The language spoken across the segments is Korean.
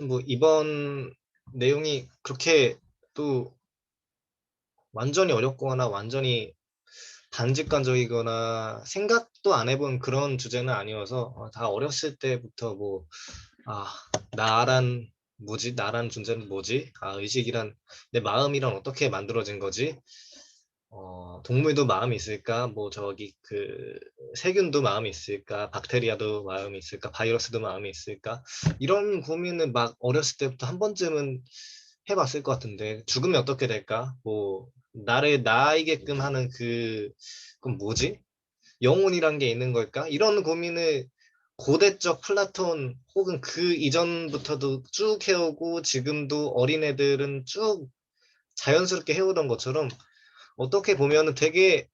뭐 이번 내용이 그렇게 또 완전히 어렵거나 완전히 반직관적이거나 생각도 안 해본 그런 주제는 아니어서 다 어렸을 때부터 뭐 나란 뭐지? 나란 존재는 뭐지? 의식이란 내 마음이란 어떻게 만들어진 거지? 동물도 마음이 있을까? 뭐 저기 그 세균도 마음이 있을까? 박테리아도 마음이 있을까? 바이러스도 마음이 있을까? 이런 고민을 막 어렸을 때부터 한 번쯤은 해봤을 것 같은데 죽으면 어떻게 될까? 뭐 나를 나이게끔 하는 그건 뭐지? 영혼이란 게 있는 걸까? 이런 고민을 고대적 플라톤 혹은 그 이전부터도 쭉 해오고 지금도 어린애들은 쭉 자연스럽게 해오던 것처럼 어떻게 보면은 되게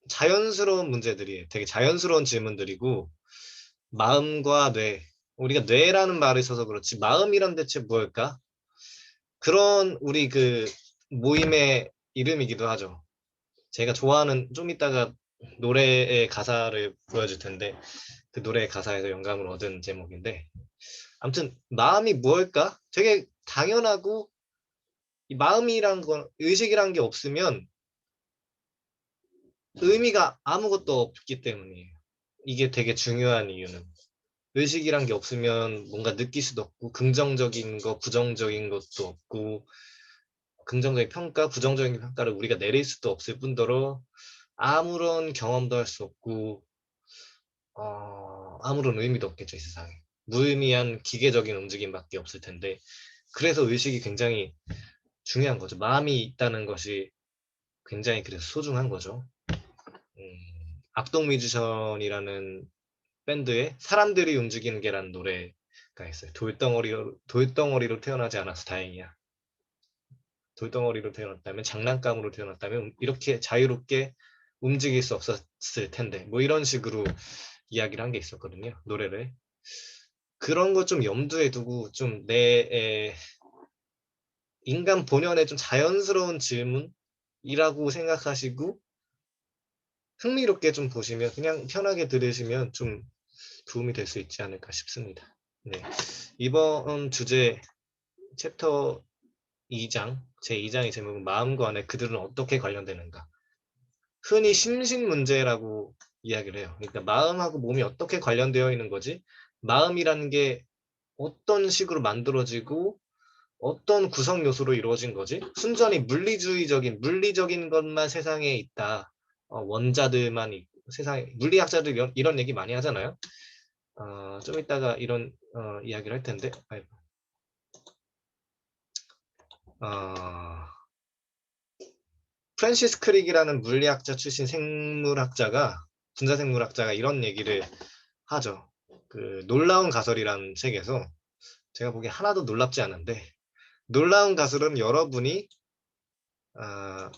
자연스러운 문제들이에요. 되게 자연스러운 질문들이고 마음과 뇌 우리가 뇌라는 말을 써서 그렇지 마음이란 대체 뭘까? 그런 우리 그 모임의 이름이기도 하죠. 제가 좋아하는 좀 이따가 노래의 가사를 보여줄 텐데 그 노래의 가사에서 영감을 얻은 제목인데 아무튼 마음이 무엇일까? 되게 당연하고 이 마음이란 건 의식이란 게 없으면 의미가 아무것도 없기 때문이에요. 이게 되게 중요한 이유는 의식이란 게 없으면 뭔가 느낄 수도 없고 긍정적인 거 부정적인 것도 없고 긍정적인 평가 부정적인 평가를 우리가 내릴 수도 없을 뿐더러 아무런 경험도 할 수 없고 아무런 의미도 없겠죠, 이 세상에. 무의미한 기계적인 움직임밖에 없을 텐데 그래서 의식이 굉장히 중요한 거죠. 마음이 있다는 것이 굉장히 그래서 소중한 거죠. 악동 뮤지션이라는 밴드의 사람들이 움직이는 게라는 노래가 있어요. 돌덩어리로 태어나지 않아서 다행이야. 돌덩어리로 태어났다면 장난감으로 태어났다면 이렇게 자유롭게 움직일 수 없었을 텐데 뭐 이런 식으로 이야기를 한 게 있었거든요. 노래를. 그런 거 좀 염두에 두고 좀 내 인간 본연의 좀 자연스러운 질문이라고 생각하시고 흥미롭게 좀 보시면 그냥 편하게 들으시면 좀 도움이 될 수 있지 않을까 싶습니다. 네. 이번 주제 챕터 2장, 제2장의 제목은 마음과 뇌 그들은 어떻게 관련되는가. 흔히 심신 문제라고 이야기를 해요. 그러니까 마음하고 몸이 어떻게 관련되어 있는 거지? 마음이라는 게 어떤 식으로 만들어지고 어떤 구성 요소로 이루어진 거지? 순전히 물리적인 것만 세상에 있다. 원자들만 있고 세상에 물리학자들 이런 얘기 많이 하잖아요. 좀 이따가 이런 이야기를 할 텐데. 어, 프랜시스 크릭이라는 물리학자 출신 분자생물학자가 이런 얘기를 하죠. 그 놀라운 가설이라는 책에서 제가 보기에 하나도 놀랍지 않은데 놀라운 가설은 어,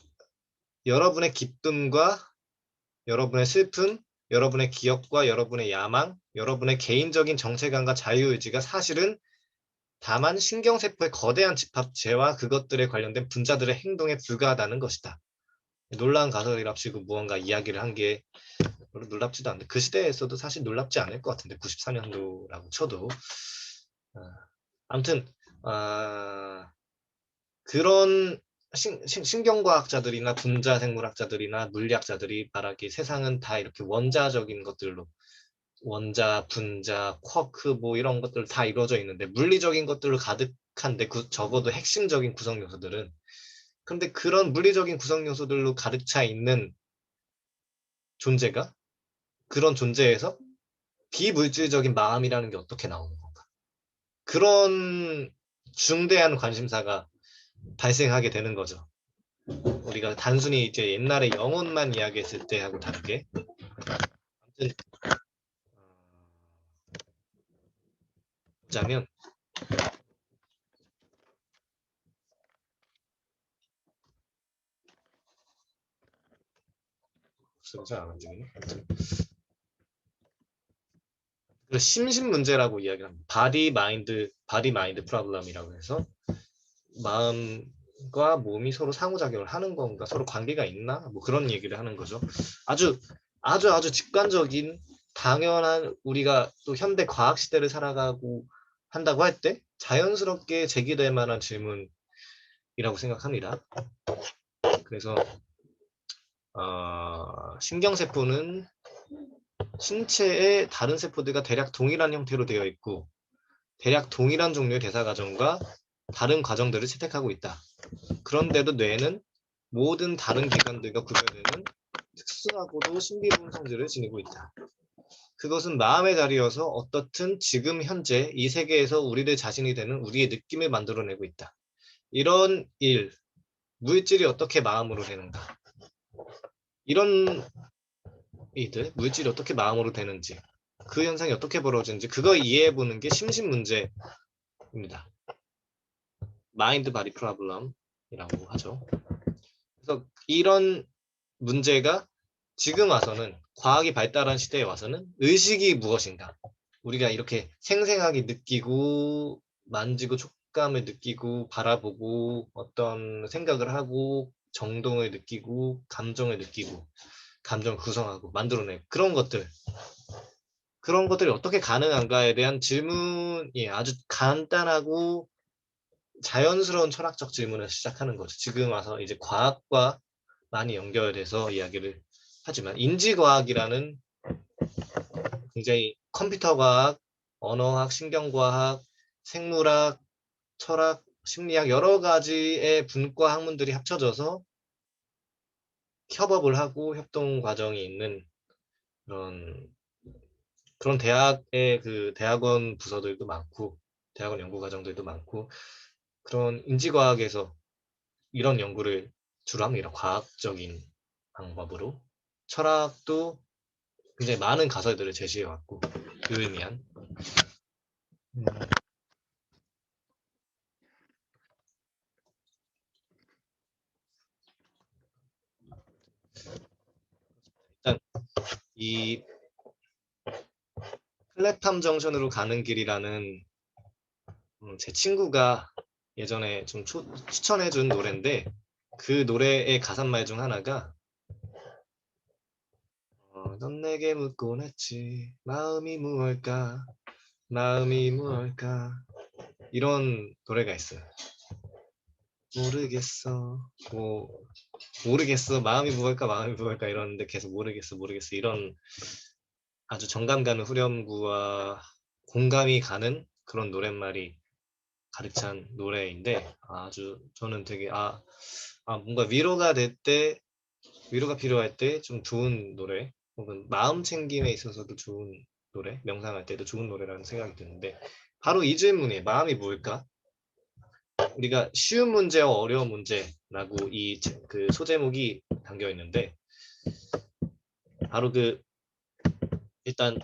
여러분의 기쁨과 여러분의 슬픔, 여러분의 기억과 여러분의 야망, 여러분의 개인적인 정체감과 자유의지가 사실은 다만 신경세포의 거대한 집합체와 그것들에 관련된 분자들의 행동에 불과하다는 것이다. 놀라운 가설이랍시고 무언가 이야기를 한 게 별로 놀랍지도 않은데 그 시대에서도 사실 놀랍지 않을 것 같은데 94년도라고 쳐도 아무튼 그런 신경과학자들이나 분자생물학자들이나 물리학자들이 말하기 세상은 다 이렇게 원자적인 것들로 원자, 분자, 쿼크 뭐 이런 것들 다 이루어져 있는데 물리적인 것들로 가득한데 적어도 핵심적인 구성 요소들은 근데 그런 물리적인 구성 요소들로 가득 차 있는 존재가 그런 존재에서 비물질적인 마음이라는 게 어떻게 나오는 건가? 그런 중대한 관심사가 발생하게 되는 거죠. 우리가 단순히 이제 옛날에 영혼만 이야기했을 때하고 다르게 아무튼 보자면 잘안 움직이네. 심신 문제라고 이야기를 합니다. 바디 마인드 프로블럼이라고 해서 마음과 몸이 서로 상호작용을 하는 건가, 서로 관계가 있나, 뭐 그런 얘기를 하는 거죠. 아주 아주 직관적인 당연한 우리가 또 현대 과학 시대를 살아가고 한다고 할 때 자연스럽게 제기될 만한 질문이라고 생각합니다. 그래서 신경세포는 신체의 다른 세포들과 대략 동일한 형태로 되어 있고 대략 동일한 종류의 대사 과정과 다른 과정들을 채택하고 있다. 그런데도 뇌는 모든 다른 기관들과 구별되는 특수하고도 신비로운 성질을 지니고 있다. 그것은 마음의 자리여서 어떻든 지금 현재 이 세계에서 우리들 자신이 되는 우리의 느낌을 만들어내고 있다. 이런 일, 물질이 어떻게 마음으로 되는가? 이런 일들, 물질이 어떻게 마음으로 되는지, 그 현상이 어떻게 벌어지는지 그거 이해해보는 게 심신 문제입니다. 마인드 바디 프로블럼이라고 하죠. 그래서 이런 문제가 지금 와서는 과학이 발달한 시대에 와서는 의식이 무엇인가? 우리가 이렇게 생생하게 느끼고 만지고 촉감을 느끼고 바라보고 어떤 생각을 하고 정동을 느끼고 감정을 느끼고 감정을 구성하고 만들어내고 그런 것들이 어떻게 가능한가에 대한 질문이 아주 간단하고 자연스러운 철학적 질문을 시작하는 거죠. 지금 와서 이제 과학과 많이 연결돼서 이야기를 하지만 인지과학이라는 굉장히 컴퓨터과학, 언어학, 신경과학, 생물학, 철학, 심리학 여러 가지의 분과 학문들이 합쳐져서 협업을 하고 협동 과정이 있는 그런 대학의 그 대학원 부서들도 많고 대학원 연구 과정들도 많고 그런 인지과학에서 이런 연구를 주로 합니다. 과학적인 방법으로 철학도 굉장히 많은 가설들을 제시해 왔고 유의미한 일단 이 플랫팜 정션으로 가는 길이라는 제 친구가 예전에 좀 추천해준 노래인데 그 노래의 가사말 중 하나가 넌 내게 묻곤 했지 마음이 무엇일까 이런 노래가 있어요. 모르겠어 뭐 모르겠어 마음이 무엇일까 이러는데 계속 모르겠어 이런 아주 정감 가는 후렴구와 공감이 가는 그런 노랫말이 가득 찬 노래인데 아주 저는 되게 뭔가 위로가 필요할 때 좀 좋은 노래 혹은 마음 챙김에 있어서도 좋은 노래 명상할 때도 좋은 노래라는 생각이 드는데 바로 이 질문이에요. 마음이 뭘까? 우리가 쉬운 문제와 어려운 문제라고 그 소제목이 담겨 있는데 바로 일단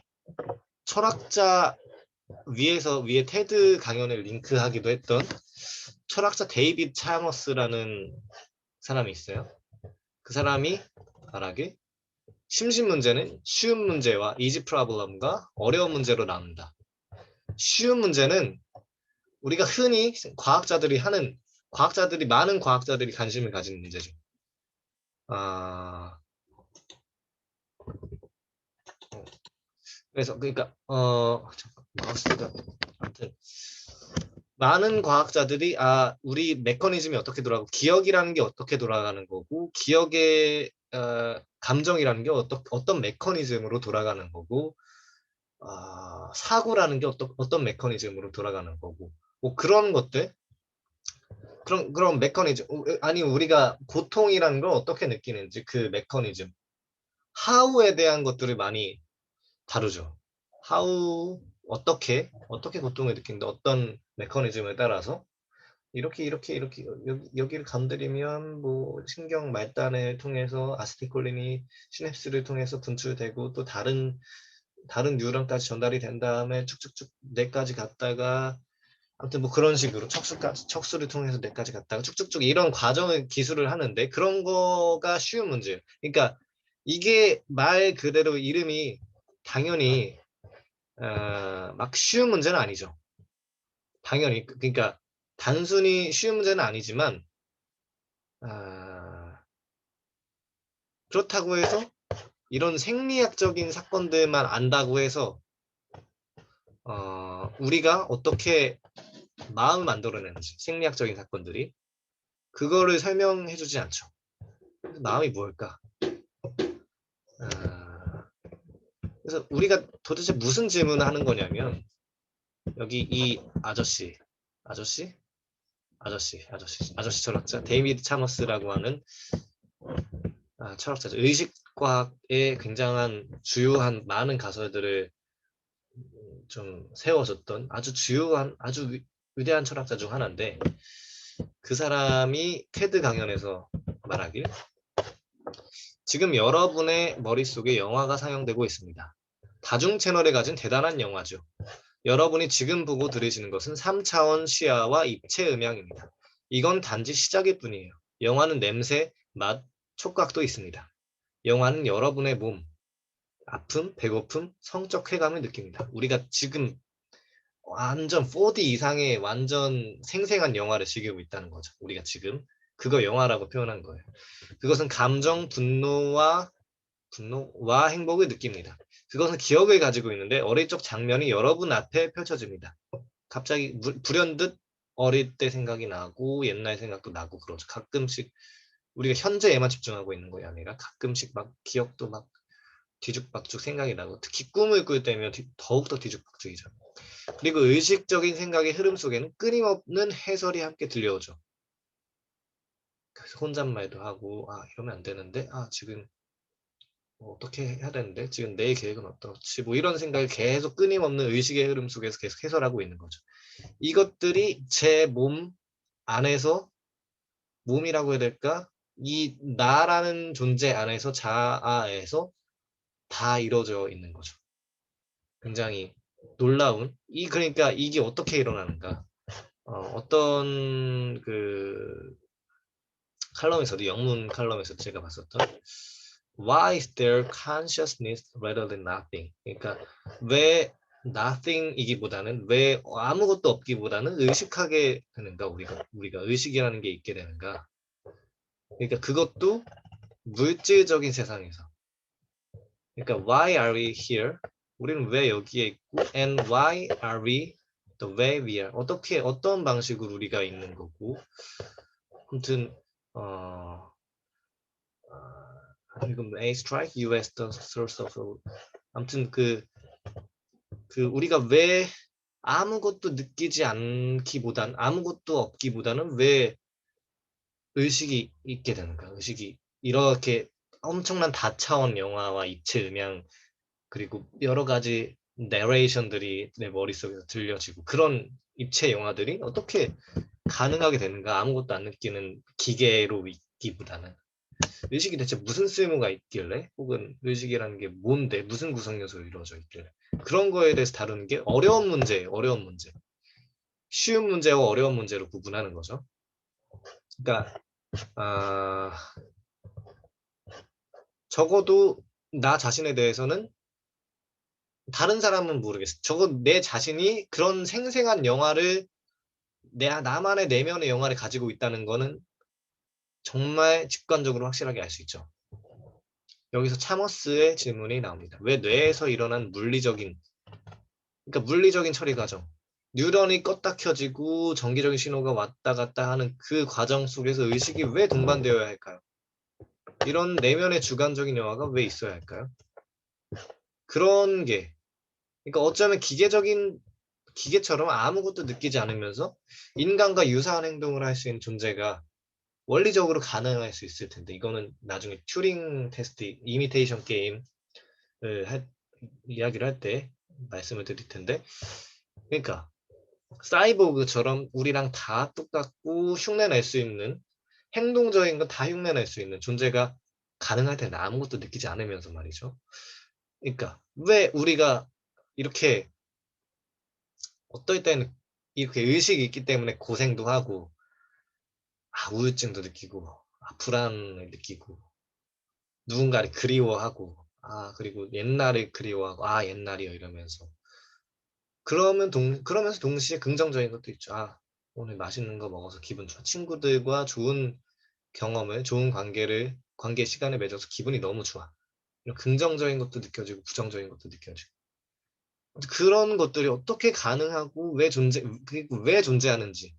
철학자 위에 테드 강연을 링크하기도 했던 철학자 데이빗 차머스라는 사람이 있어요. 그 사람이 말하길 심신 문제는 쉬운 문제와 이지 프로블럼과 어려운 문제로 나눈다. 쉬운 문제는 우리가 흔히 많은 과학자들이 관심을 가지는 문제죠. 아, 그래서 그러니까 마우스가 아무튼 많은 과학자들이 우리 메커니즘이 어떻게 돌아가고 기억이라는 게 어떻게 돌아가는 거고 기억의 감정이라는 게 어떤 메커니즘으로 돌아가는 거고 사고라는 게 어떤 메커니즘으로 돌아가는 거고 뭐 그런 것들 그런 메커니즘 아니 우리가 고통이라는 걸 어떻게 느끼는지 그 메커니즘 하우에 대한 것들을 많이 다루죠. 하우 어떻게 고통을 느낀다 어떤 메커니즘에 따라서 이렇게 여기를 건드리면 뭐 신경 말단을 통해서 아세틸콜린이 시냅스를 통해서 분출되고 또 다른 뉴런까지 전달이 된 다음에 쭉쭉쭉 뇌까지 갔다가 아무튼 뭐 그런 식으로 척수를 통해서 뇌까지 갔다가 쭉쭉쭉 이런 과정을 기술을 하는데 그런 거가 쉬운 문제예요. 그러니까 이게 말 그대로 이름이 당연히 막 쉬운 문제는 아니죠. 당연히 그러니까 단순히 쉬운 문제는 아니지만 아, 그렇다고 해서 이런 생리학적인 사건들만 안다고 해서 우리가 어떻게 마음을 만들어내는지 생리학적인 사건들이 그거를 설명해주지 않죠. 마음이 무엇일까? 그래서 우리가 도대체 무슨 질문을 하는 거냐면 여기 이 아저씨 철학자 데이비드 차머스라고 하는 철학자죠. 의식과학에 굉장한 주요한 많은 가설들을 좀 세워줬던 아주 주요한 아주 위대한 철학자 중 하나인데 그 사람이 테드 강연에서 말하길 지금 여러분의 머릿속에 영화가 상영되고 있습니다. 다중 채널에 가진 대단한 영화죠. 여러분이 지금 보고 들으시는 것은 3차원 시야와 입체 음향입니다. 이건 단지 시작일 뿐이에요. 영화는 냄새, 맛, 촉각도 있습니다. 영화는 여러분의 몸, 아픔, 배고픔, 성적 쾌감을 느낍니다. 우리가 지금 완전 4D 이상의 완전 생생한 영화를 즐기고 있다는 거죠. 우리가 지금 그거 영화라고 표현한 거예요. 그것은 감정, 분노와 행복을 느낍니다. 그것은 기억을 가지고 있는데 어릴 적 장면이 여러분 앞에 펼쳐집니다. 갑자기 불현듯 어릴 때 생각이 나고 옛날 생각도 나고 그러죠. 가끔씩 우리가 현재에만 집중하고 있는 거야 아니라 가끔씩 막 기억도 막 뒤죽박죽 생각이 나고 특히 꿈을 꿀 때면 더욱더 뒤죽박죽이죠. 그리고 의식적인 생각의 흐름 속에는 끊임없는 해설이 함께 들려오죠. 그래서 혼잣말도 하고 이러면 안 되는데 지금 어떻게 해야 되는데 지금 내 계획은 어떻지 뭐 이런 생각을 계속 끊임없는 의식의 흐름 속에서 계속 해설하고 있는 거죠. 이것들이 제 몸 안에서 몸이라고 해야 될까? 이 나라는 존재 안에서 자아에서 다 이루어져 있는 거죠. 굉장히 놀라운 그러니까 이게 어떻게 일어나는가? 어떤 그 칼럼에서도 영문 칼럼에서 제가 봤었던 Why is there consciousness rather than nothing? 그러니까 왜 nothing이기보다는 왜 아무것도 없기보다는 의식하게 되는가 우리가 의식이라는 게 있게 되는가? 그러니까 그것도 물질적인 세상에서. 그러니까 why are we here? 우리는 왜 여기에 있고 and why are we the way we are? 어떤 방식으로 우리가 있는 거고 아무튼 지금 A strike you as the source of 아무튼 그 우리가 왜 아무것도 느끼지 않기보단 아무것도 없기보다는 왜 의식이 있게 되는가? 의식이 이렇게 엄청난 다차원 영화와 입체 음향 그리고 여러 가지 내레이션들이 내 머릿속에서 들려지고 그런 입체 영화들이 어떻게 가능하게 되는가? 아무것도 안 느끼는 기계로 있기보다는 의식이 대체 무슨 쓸모가 있길래 혹은 의식이라는 게 뭔데 무슨 구성 요소로 이루어져 있길래 그런 거에 대해서 다루는 게 어려운 문제예요. 어려운 문제. 쉬운 문제와 어려운 문제로 구분하는 거죠. 그러니까 적어도 나 자신에 대해서는 다른 사람은 모르겠어. 적어도 내 자신이 그런 생생한 영화를 나만의 내면의 영화를 가지고 있다는 거는 정말 직관적으로 확실하게 알 수 있죠. 여기서 차머스의 질문이 나옵니다. 왜 뇌에서 일어난 물리적인 처리 과정, 뉴런이 껐다 켜지고 전기적인 신호가 왔다 갔다 하는 그 과정 속에서 의식이 왜 동반되어야 할까요? 이런 내면의 주관적인 영화가 왜 있어야 할까요? 그런 게 그러니까 어쩌면 기계처럼 아무것도 느끼지 않으면서 인간과 유사한 행동을 할 수 있는 존재가 원리적으로 가능할 수 있을 텐데 이거는 나중에 튜링 테스트, 이미테이션 게임을 이야기를 할 때 말씀을 드릴 텐데 그러니까 사이보그처럼 우리랑 다 똑같고 흉내낼 수 있는 행동적인 거 다 흉내낼 수 있는 존재가 가능할 텐데 아무것도 느끼지 않으면서 말이죠. 그러니까 왜 우리가 이렇게 어떨 때는 이렇게 의식이 있기 때문에 고생도 하고 우울증도 느끼고 불안을 느끼고 누군가를 그리워하고 그리고 옛날을 그리워하고 옛날이요 이러면서 그러면서 동시에 긍정적인 것도 있죠. 오늘 맛있는 거 먹어서 기분 좋아. 친구들과 좋은 경험을 좋은 관계 시간을 맺어서 기분이 너무 좋아. 이런 긍정적인 것도 느껴지고 부정적인 것도 느껴지고 그런 것들이 어떻게 가능하고 그리고 왜 존재하는지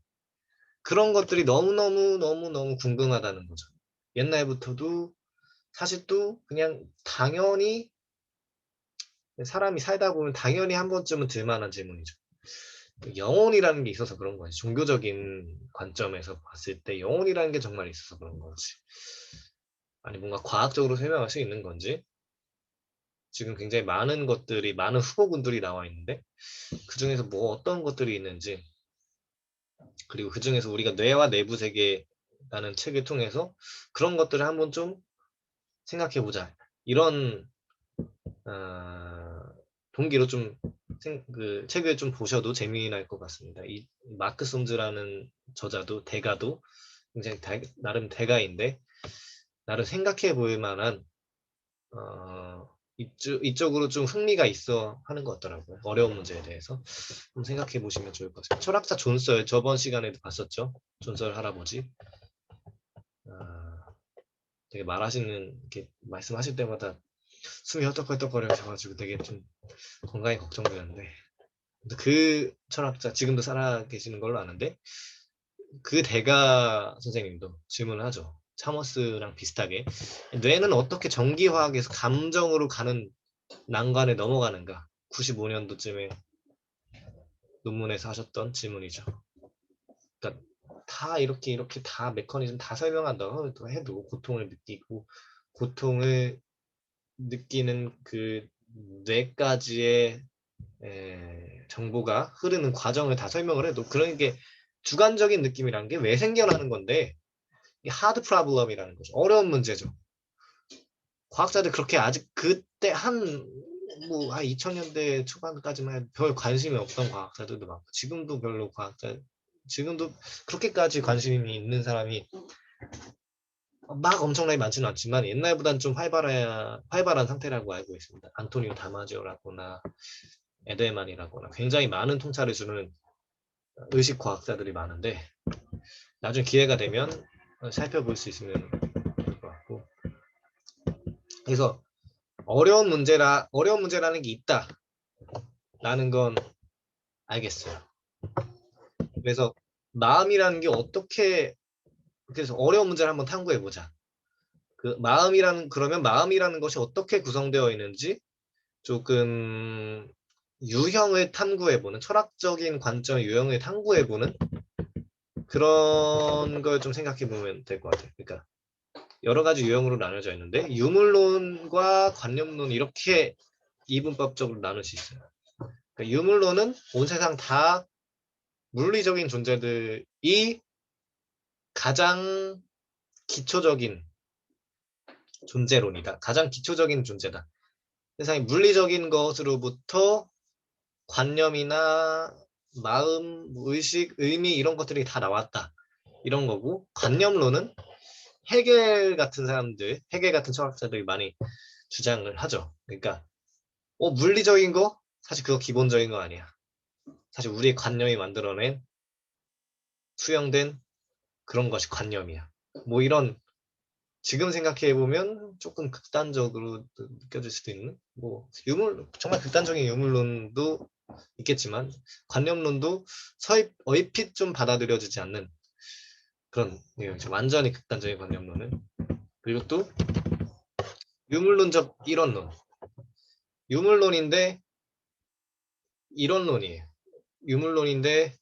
그런 것들이 너무너무 궁금하다는 거죠. 옛날부터도 사실 또 그냥 당연히 사람이 살다 보면 당연히 한 번쯤은 들만한 질문이죠. 영혼이라는 게 있어서 그런 거지. 종교적인 관점에서 봤을 때 영혼이라는 게 정말 있어서 그런 거지. 아니 뭔가 과학적으로 설명할 수 있는 건지. 지금 굉장히 많은 것들이 많은 후보군들이 나와 있는데 그 중에서 뭐 어떤 것들이 있는지, 그리고 그 중에서 우리가 뇌와 내부 세계라는 책을 통해서 그런 것들을 한번 좀 생각해 보자. 이런 동기로 좀 그 책을 좀 보셔도 재미날 것 같습니다. 이 마크 손즈라는 저자도 대가도 굉장히 나름 대가인데 나름 생각해 볼 만한 이쪽으로 좀 흥미가 있어 하는 것 같더라고요. 어려운 문제에 대해서 좀 생각해 보시면 좋을 것 같아요. 철학자 존썰 저번 시간에도 봤었죠. 존썰 할아버지. 되게 말하시는 이렇게 말씀하실 때마다 숨이 헐떡헐떡거려가지고 되게 좀 건강이 걱정되는데, 그 철학자 지금도 살아 계시는 걸로 아는데 그 대가 선생님도 질문을 하죠. 차머스랑 비슷하게 뇌는 어떻게 전기화학에서 감정으로 가는 난관에 넘어가는가. 95년도쯤에 논문에서 하셨던 질문이죠. 그러니까 다 이렇게 다 메커니즘 다 설명한다고 해도 고통을 느끼고 고통을 느끼는 그 뇌까지의 정보가 흐르는 과정을 다 설명을 해도 그런 게 주관적인 느낌이라는 게 왜 생겨나는 건데, 이게 하드 프로블럼이라는 거죠. 어려운 문제죠. 과학자들 그렇게 아직 그때 한 2000년대 초반까지만 별 관심이 없던 과학자들도 많고 지금도 별로 지금도 그렇게까지 관심이 있는 사람이 막 엄청나게 많지는 않지만 옛날보다는 좀 활발한 상태라고 알고 있습니다. 안토니오 다마지오라거나 에델만이라거나 굉장히 많은 통찰을 주는 의식 과학자들이 많은데 나중에 기회가 되면 살펴볼 수 있으면 좋을 것 같고, 그래서 어려운 문제라는 게 있다라는 건 알겠어요. 그래서 마음이라는 게 어떻게, 그래서 어려운 문제를 한번 탐구해 보자. 그러면 마음이라는 것이 어떻게 구성되어 있는지 조금 유형을 탐구해보는, 철학적인 관점의 유형을 탐구해보는 그런 걸 좀 생각해보면 될 것 같아요. 그러니까 여러 가지 유형으로 나눠져 있는데 유물론과 관념론 이렇게 이분법적으로 나눌 수 있어요. 그러니까 유물론은 온 세상 다 물리적인 존재들이 가장 기초적인 존재론이다. 가장 기초적인 존재다. 세상의 물리적인 것으로부터 관념이나 마음, 의식, 의미 이런 것들이 다 나왔다. 이런 거고, 관념론은 헤겔 같은 철학자들이 많이 주장을 하죠. 그러니까 물리적인 거 사실 그거 기본적인 거 아니야. 사실 우리의 관념이 만들어낸 수용된 그런 것이 관념이야. 뭐 이런, 지금 생각해 보면 조금 극단적으로 느껴질 수도 있는 정말 극단적인 유물론도 있겠지만 관념론도 얼핏 좀 받아들여지지 않는 그런 내용이죠. 완전히 극단적인 관념론은. 그리고 또 유물론적 이론론. 유물론인데 이론론이에요. 유물론인데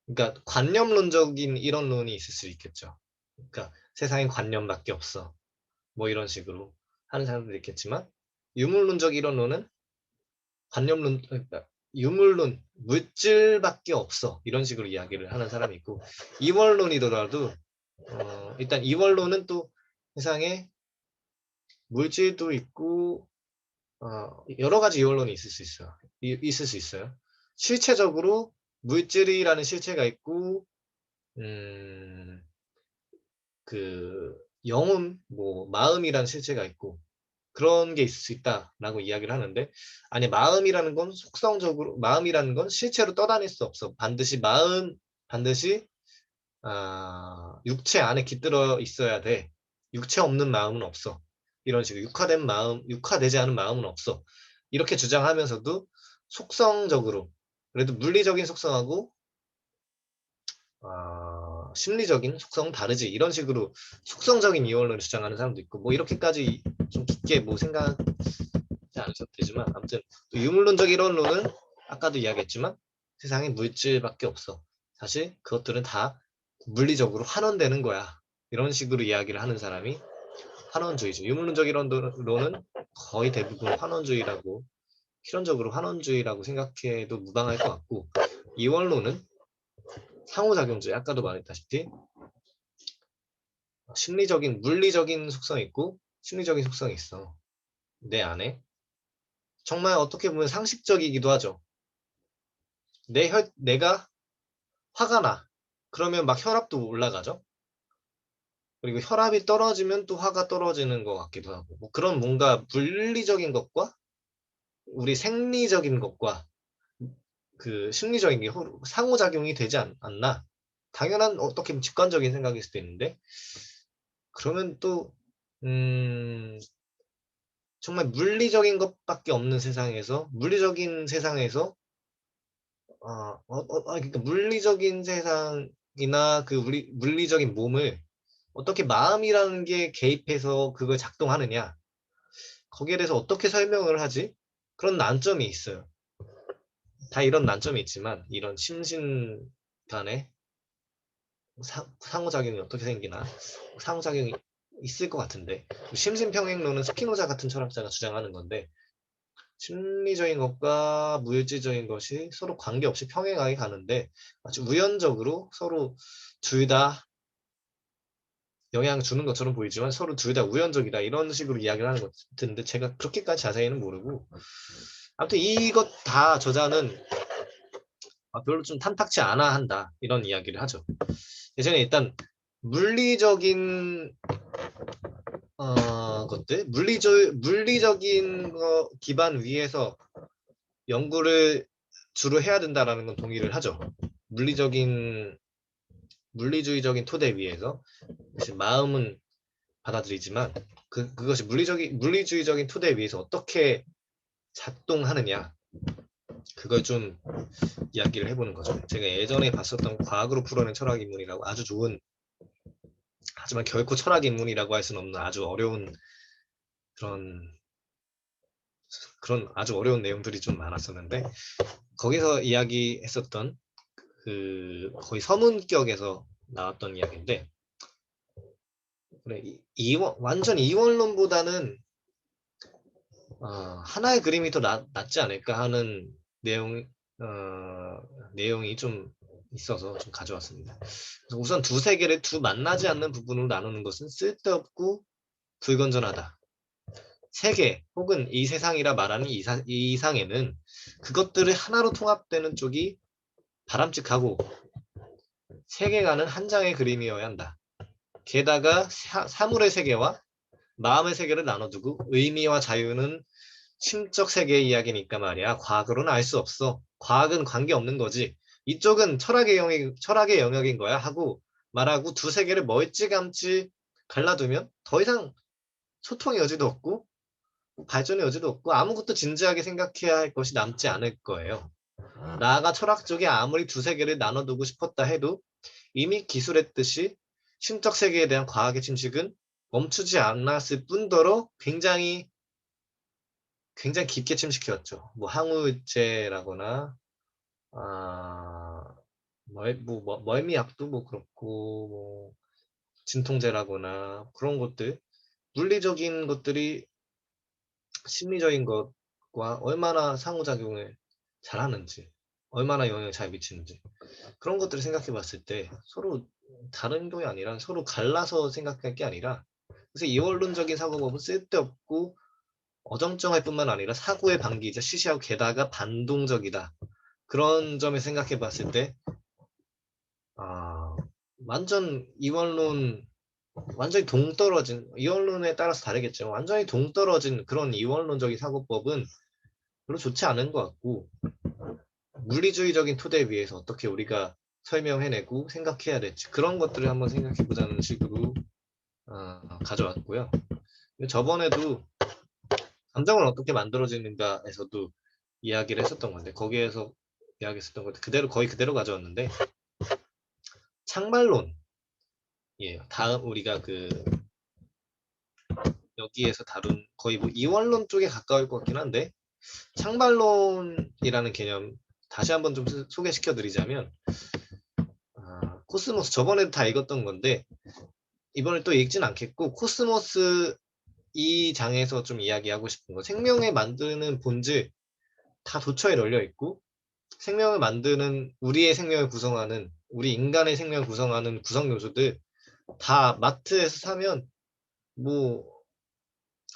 그러니까 관념론적인 이론론이 있을 수 있겠죠. 그러니까 세상엔 관념밖에 없어. 뭐 이런 식으로 하는 사람들이 있겠지만 유물론적 이론론은 그러니까 유물론, 물질밖에 없어. 이런 식으로 이야기를 하는 사람이 있고, 이원론이더라도 일단 이원론은 또 세상에 물질도 있고 여러 가지 이원론이 있을 수 있어요. 실체적으로 물질이라는 실체가 있고 그 영혼, 마음이라는 실체가 있고 그런 게 있을 수 있다라고 이야기를 하는데, 아니 마음이라는 건 실체로 떠다닐 수 없어. 반드시 육체 안에 깃들어 있어야 돼. 육체 없는 마음은 없어. 이런 식으로 육화되지 않은 마음은 없어. 이렇게 주장하면서도 속성적으로 그래도 물리적인 속성하고 심리적인 속성은 다르지 이런 식으로 속성적인 이원론을 주장하는 사람도 있고 뭐 이렇게까지 좀 깊게 뭐 생각하지 않으셔도 되지만 아무튼 유물론적 이론론은 아까도 이야기했지만 세상에 물질밖에 없어. 사실 그것들은 다 물리적으로 환원되는 거야. 이런 식으로 이야기를 하는 사람이 환원주의죠. 유물론적 이론론은 거의 대부분 환원주의라고 실현적으로 환원주의라고 생각해도 무방할 것 같고 이원론은 상호작용주의 아까도 말했다시피 심리적인 물리적인 속성이 있고 심리적인 속성이 있어. 내 안에 정말 어떻게 보면 상식적이기도 하죠. 내가 화가 나. 그러면 막 혈압도 올라가죠. 그리고 혈압이 떨어지면 또 화가 떨어지는 것 같기도 하고 뭐 그런 뭔가 물리적인 것과 우리 생리적인 것과 그 심리적인 게 상호작용이 되지 않나. 당연한 어떻게 보면 직관적인 생각일 수도 있는데 그러면 또 정말 물리적인 것밖에 없는 세상에서 물리적인 세상에서 그러니까 물리적인 세상이나 그 물리적인 몸을 어떻게 마음이라는 게 개입해서 그걸 작동하느냐 거기에 대해서 어떻게 설명을 하지? 그런 난점이 있어요. 다 이런 난점이 있지만 이런 심신 간의 상호작용이 어떻게 생기나 상호작용이 있을 것 같은데 심신평행론은 스피노자 같은 철학자가 주장하는 건데 심리적인 것과 물질적인 것이 서로 관계없이 평행하게 가는데 아주 우연적으로 서로 둘 다 영향 주는 것처럼 보이지만 서로 둘 다 우연적이다 이런 식으로 이야기를 하는 것 같은데 제가 그렇게까지 자세히는 모르고 아무튼 이것 다 저자는 별로 좀 탐탁치 않아 한다 이런 이야기를 하죠. 예전에 일단 물리적인 것들 물리적인 거 기반 위에서 연구를 주로 해야 된다라는 건 동의를 하죠. 물리주의적인 토대 위에서 마음은 받아들이지만 그것이 물리주의적인 토대 위에서 어떻게 작동하느냐 그걸 좀 이야기를 해보는 거죠. 제가 예전에 봤었던 과학으로 풀어낸 철학 인문이라고 아주 좋은 하지만 결코 철학 인문이라고 할 수는 없는 아주 어려운 그런 아주 어려운 내용들이 좀 많았었는데 거기서 이야기했었던 그 거의 서문격에서 나왔던 이야기인데 그래 완전 이원론보다는 하나의 그림이 더 낫지 않을까 하는 내용이 좀 있어서 좀 가져왔습니다. 그래서 우선 두 세계를 두 만나지 않는 부분으로 나누는 것은 쓸데없고 불건전하다. 세계 혹은 이 세상이라 말하는 이 이상에는 그것들을 하나로 통합되는 쪽이 바람직하고 세계관은 한 장의 그림이어야 한다. 게다가 사물의 세계와 마음의 세계를 나눠두고 의미와 자유는 심적 세계의 이야기니까 말이야. 과학으로는 알 수 없어. 과학은 관계없는 거지. 이쪽은 철학의 영역인 거야 하고 말하고 두 세계를 멀찌감치 갈라두면 더 이상 소통의 여지도 없고 발전의 여지도 없고 아무것도 진지하게 생각해야 할 것이 남지 않을 거예요. 나아가 철학 쪽에 아무리 두 세계를 나눠두고 싶었다 해도 이미 기술했듯이 심적 세계에 대한 과학의 침식은 멈추지 않았을 뿐더러 굉장히 깊게 침식해왔죠. 뭐 항우제라거나 멀미약도 뭐 그렇고 뭐 진통제라거나 그런 것들 물리적인 것들이 심리적인 것과 얼마나 상호작용을 잘하는지 얼마나 영향을 잘 미치는지 그런 것들을 생각해 봤을 때 서로 다른 게 아니라 서로 갈라서 생각할 게 아니라 그래서 이원론적인 사고법은 쓸데없고 어정쩡할 뿐만 아니라 사고의 방기이자 시시하고 게다가 반동적이다. 그런 점을 생각해 봤을 때 완전 완전히 동떨어진 이원론에 따라서 다르겠죠. 완전히 동떨어진 그런 이원론적인 사고법은 별로 좋지 않은 것 같고 물리주의적인 토대 위에서 어떻게 우리가 설명해내고 생각해야 될지 그런 것들을 한번 생각해보자는 식으로 가져왔고요. 저번에도 감정은 어떻게 만들어지는가에서도 이야기를 했었던 건데 거기에서 이야기했었던 것 그대로 거의 그대로 가져왔는데 창발론이에요. 다음 우리가 그 여기에서 다룬 거의 뭐 이원론 쪽에 가까울 것 같긴 한데 창발론이라는 개념 다시 한번 좀 소개시켜 드리자면 코스모스 저번에도 다 읽었던 건데 이번에 또 읽진 않겠고 코스모스 이 장에서 좀 이야기하고 싶은 거 생명을 만드는 본질 다 도처에 널려 있고 생명을 만드는 우리의 생명을 구성하는 우리 인간의 생명을 구성하는 구성 요소들 다 마트에서 사면 뭐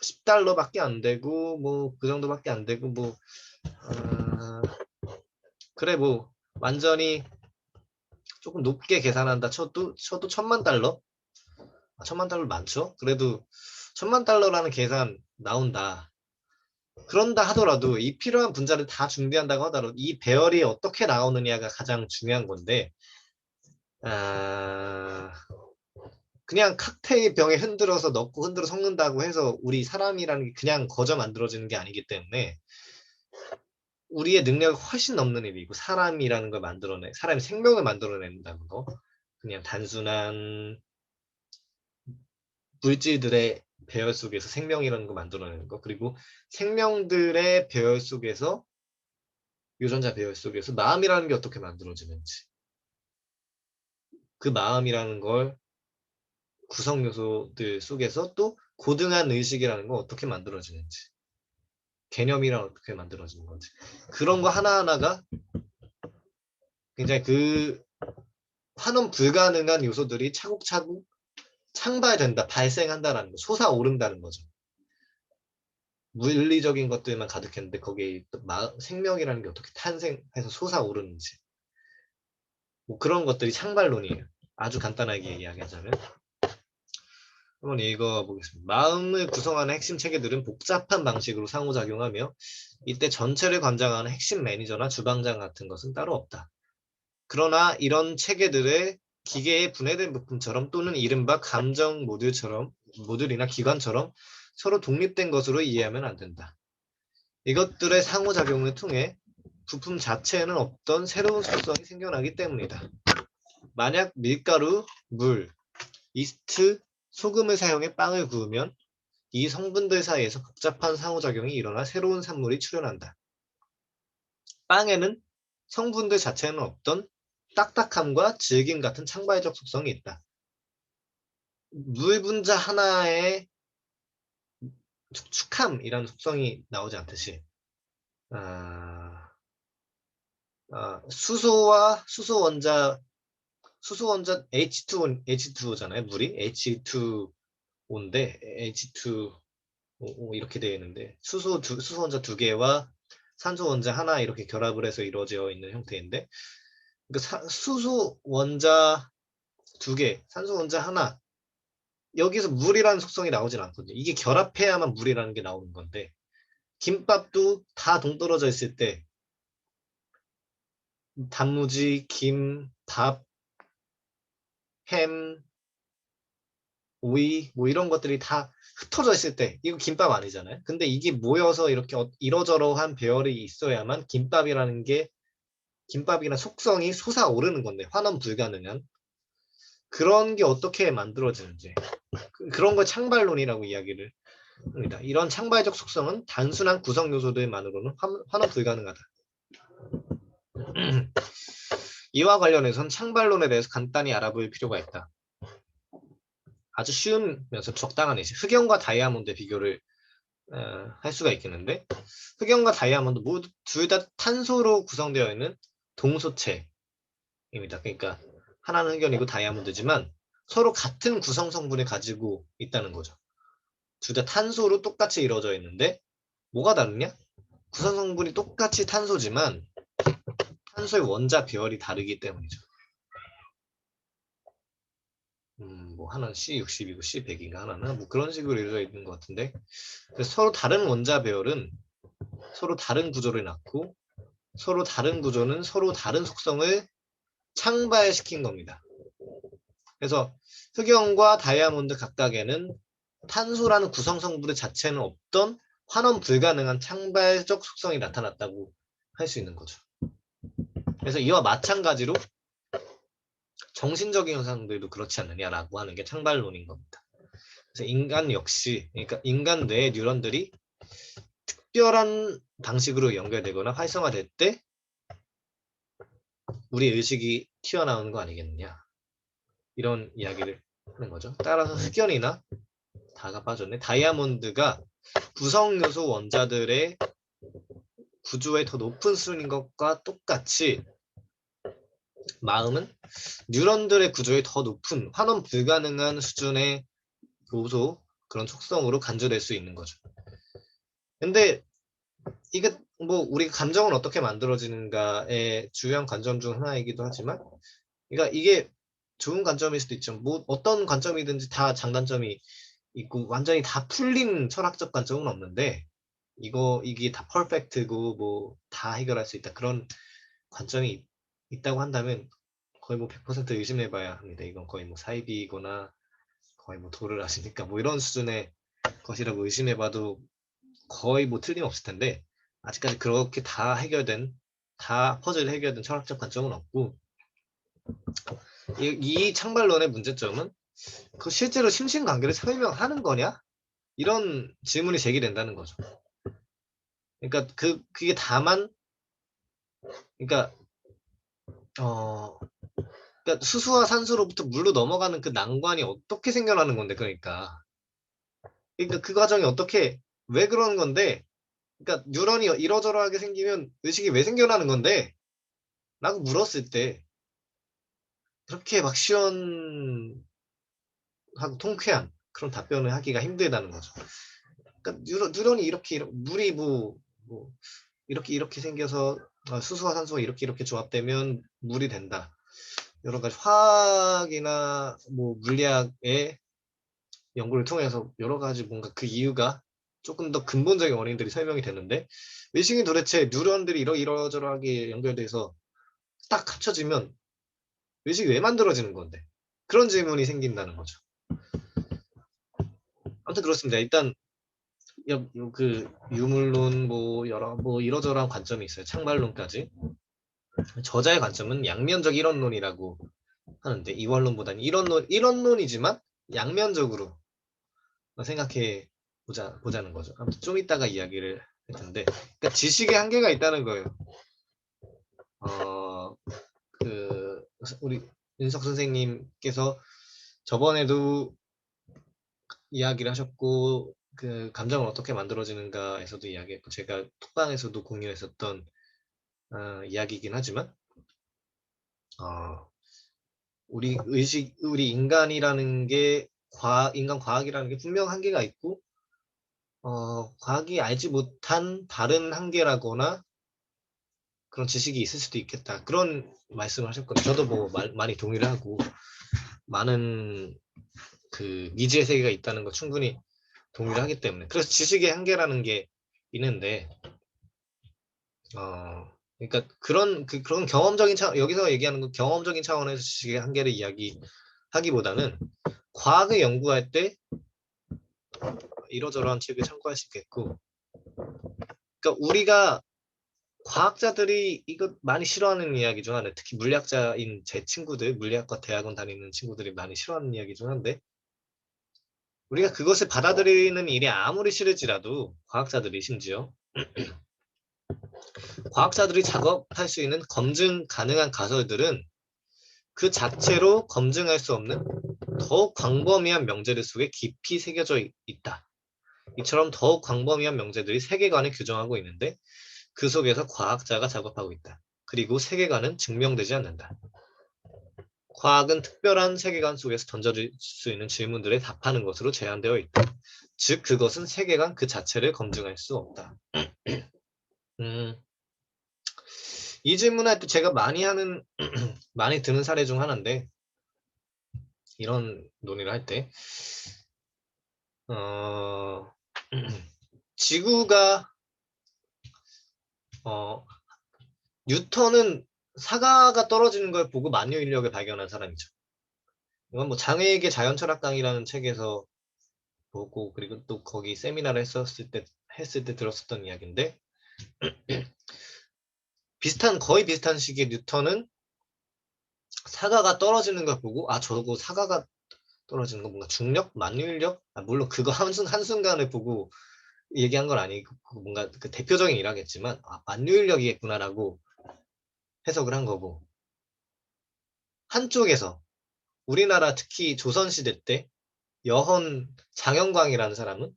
10달러밖에 안 되고 뭐 그 정도밖에 안 되고 뭐 그래 뭐 완전히 조금 높게 계산한다 쳐도 1000만 달러? 1000만 달러 많죠? 그래도 1000만 달러라는 계산 나온다. 그런다 하더라도 이 필요한 분자를 다 준비한다고 하더라도 이 배열이 어떻게 나오느냐가 가장 중요한 건데 아, 그냥 칵테일 병에 흔들어서 넣고 흔들어 섞는다고 해서 우리 사람이라는 게 그냥 거저 만들어지는 게 아니기 때문에 우리의 능력이 훨씬 넘는 일이고 사람이라는 걸 만들어내 사람의 생명을 만들어낸다는 거 그냥 단순한 물질들의 배열 속에서 생명이라는 걸 만들어내는 거 그리고 생명들의 배열 속에서 유전자 배열 속에서 마음이라는 게 어떻게 만들어지는지 그 마음이라는 걸 구성 요소들 속에서 또 고등한 의식이라는 건 어떻게 만들어지는지 개념이랑 어떻게 만들어지는 건지 그런 거 하나하나가 굉장히 그 환원 불가능한 요소들이 차곡차곡 창발된다, 발생한다라는 거, 솟아오른다는 거죠. 물리적인 것들만 가득했는데 거기에 생명이라는 게 어떻게 탄생해서 솟아오르는지 뭐 그런 것들이 창발론이에요. 아주 간단하게 이야기하자면 한번 읽어보겠습니다. 마음을 구성하는 핵심 체계들은 복잡한 방식으로 상호작용하며 이때 전체를 관장하는 핵심 매니저나 주방장 같은 것은 따로 없다. 그러나 이런 체계들의 기계의 분해된 부품처럼 또는 이른바 감정 모듈이나 기관처럼 서로 독립된 것으로 이해하면 안 된다. 이것들의 상호작용을 통해 부품 자체에는 없던 새로운 속성이 생겨나기 때문이다. 만약 밀가루, 물, 이스트, 소금을 사용해 빵을 구우면 이 성분들 사이에서 복잡한 상호작용이 일어나 새로운 산물이 출현한다. 빵에는 성분들 자체에는 없던 딱딱함과 질김 같은 창발적 속성이 있다. 물 분자 하나에 축축함이라는 속성이 나오지 않듯이 수소 원자 H2O잖아요. 물이 H2O인데 H2O 이렇게 되어 있는데 수소 원자 두 개와 산소 원자 하나 이렇게 결합을 해서 이루어져 있는 형태인데 그러니까 수소 원자 두 개, 산소 원자 하나 여기서 물이라는 속성이 나오진 않거든요. 이게 결합해야만 물이라는 게 나오는 건데 김밥도 다 동떨어져 있을 때 단무지, 김, 밥, 햄, 오이 뭐 이런 것들이 다 흩어져 있을 때 이거 김밥 아니잖아요. 근데 이게 모여서 이렇게 이러저러한 배열이 있어야만 김밥이나 속성이 솟아오르는 건데 환원 불가능한 그런 게 어떻게 만들어지는지 그런 걸 창발론이라고 이야기를 합니다. 이런 창발적 속성은 단순한 구성 요소들만으로는 환원 불가능하다. 이와 관련해서는 창발론에 대해서 간단히 알아볼 필요가 있다. 아주 쉬우면서 적당한 예시. 흑연과 다이아몬드의 비교를 할 수가 있겠는데 흑연과 다이아몬드 모두 둘 다 탄소로 구성되어 있는 동소체입니다. 그러니까 하나는 흑연이고 다이아몬드지만 서로 같은 구성 성분을 가지고 있다는 거죠. 둘 다 탄소로 똑같이 이루어져 있는데 뭐가 다르냐? 구성 성분이 똑같이 탄소지만 탄소의 원자 배열이 다르기 때문이죠. 뭐 하나는 C60이고 C100인가 하나는 뭐 그런 식으로 이루어져 있는 것 같은데 서로 다른 원자 배열은 서로 다른 구조를 낳고 서로 다른 구조는 서로 다른 속성을 창발시킨 겁니다. 그래서 흑연과 다이아몬드 각각에는 탄소라는 구성 성분 자체는 없던 환원 불가능한 창발적 속성이 나타났다고 할 수 있는 거죠. 그래서 이와 마찬가지로 정신적인 현상들도 그렇지 않느냐라고 하는 게 창발론인 겁니다. 그래서 인간 역시, 그러니까 인간 뇌의 뉴런들이 특별한 방식으로 연결되거나 활성화될 때 우리 의식이 튀어나오는 거 아니겠느냐, 이런 이야기를 하는 거죠. 따라서 흑연이나 다가 빠졌네. 다이아몬드가 구성 요소 원자들의 구조의 더 높은 수준인 것과 똑같이 마음은 뉴런들의 구조의 더 높은 환원 불가능한 수준의 요소, 그런 속성으로 간주될 수 있는 거죠. 근데 이게 뭐 우리가 감정은 어떻게 만들어지는가의 주요한 관점 중 하나이기도 하지만, 그러니까 이게 좋은 관점일 수도 있죠. 뭐 어떤 관점이든지 다 장단점이 있고 완전히 다 풀린 철학적 관점은 없는데, 이게 다 퍼펙트고 뭐 다 해결할 수 있다, 그런 관점이 있다고 한다면 거의 뭐 100% 의심해봐야 합니다. 이건 거의 뭐 사이비거나 거의 뭐 도를 아시니까 뭐 이런 수준의 것이라고 의심해봐도 거의 뭐 틀림없을 텐데, 아직까지 그렇게 다 퍼즐 해결된 철학적 관점은 없고, 이 창발론의 문제점은 그 실제로 심신관계를 설명하는 거냐, 이런 질문이 제기된다는 거죠. 그러니까 그게 다만, 그러니까 그러니까 수소와 산소로부터 물로 넘어가는 그 난관이 어떻게 생겨나는 건데, 그러니까 그 과정이 어떻게, 왜 그러는 건데, 그러니까 뉴런이 이러저러하게 생기면 의식이 왜 생겨나는 건데? 라고 물었을 때 그렇게 막 시원하고 통쾌한 그런 답변을 하기가 힘들다는 거죠. 그러니까 뉴런이 물이 뭐 이렇게 생겨서 수소와 산소가 이렇게 조합되면 물이 된다. 여러 가지 화학이나 뭐 물리학의 연구를 통해서 여러 가지 뭔가 그 이유가 조금 더 근본적인 원인들이 설명이 되는데, 의식이 도대체 뉴런들이 이러저러하게 연결돼서 딱 합쳐지면 의식이 왜 만들어지는 건데? 그런 질문이 생긴다는 거죠. 아무튼 그렇습니다. 일단 그 유물론 뭐 이러저러한 관점이 있어요. 창발론까지. 저자의 관점은 양면적 이론론이라고 하는데, 이원론보다는 이론론이지만 양면적으로 생각해 보자는 거죠. 아무튼 좀 이따가 이야기를 할 텐데, 그러니까 지식의 한계가 있다는 거예요. 그 우리 윤석 선생님께서 저번에도 이야기를 하셨고, 그 감정은 어떻게 만들어지는가에서도 이야기했고, 제가 톡방에서도 공유했었던 이야기이긴 하지만, 우리 인간이라는 게 인간 과학이라는 게 분명 한계가 있고, 과학이 알지 못한 다른 한계라거나 그런 지식이 있을 수도 있겠다, 그런 말씀을 하셨거든요. 저도 뭐 많이 동의를 하고, 많은 그 미지의 세계가 있다는 거 충분히 동의를 하기 때문에, 그래서 지식의 한계라는 게 있는데, 그러니까 그런 경험적인 여기서 얘기하는 건 경험적인 차원에서 지식의 한계를 이야기하기보다는 과학을 연구할 때 이러저러한 책을 참고할 수 있겠고, 그러니까 우리가 과학자들이 이거 많이 싫어하는 이야기 중 하나, 특히 물리학자인 제 친구들, 물리학과 대학원 다니는 친구들이 많이 싫어하는 이야기 중 한데, 우리가 그것을 받아들이는 일이 아무리 싫을지라도 과학자들이 심지어 과학자들이 작업할 수 있는 검증 가능한 가설들은 그 자체로 검증할 수 없는 더욱 광범위한 명제들 속에 깊이 새겨져 있다. 이처럼 더욱 광범위한 명제들이 세계관을 규정하고 있는데 그 속에서 과학자가 작업하고 있다. 그리고 세계관은 증명되지 않는다. 과학은 특별한 세계관 속에서 던져질 수 있는 질문들에 답하는 것으로 제한되어 있다. 즉 그것은 세계관 그 자체를 검증할 수 없다. 이 질문할 때 제가 많이 드는 사례 중 하나인데, 이런 논의를 할 때, 지구가, 뉴턴은 사과가 떨어지는 걸 보고 만유 인력을 발견한 사람이죠. 이건 뭐 장애에게 자연철학강이라는 책에서 보고, 그리고 또 거기 세미나를 했었을 때 했을 때 들었었던 이야기인데 거의 비슷한 시기에 뉴턴은 사과가 떨어지는 걸 보고 저거 사과가 떨어지는 거 뭔가 중력, 만유인력? 물론 그거 한순간을 보고 얘기한 건 아니고 뭔가 그 대표적인 일화겠지만 만유인력이겠구나라고 해석을 한 거고 한쪽에서 우리나라 특히 조선시대 때 여헌 장영광이라는 사람은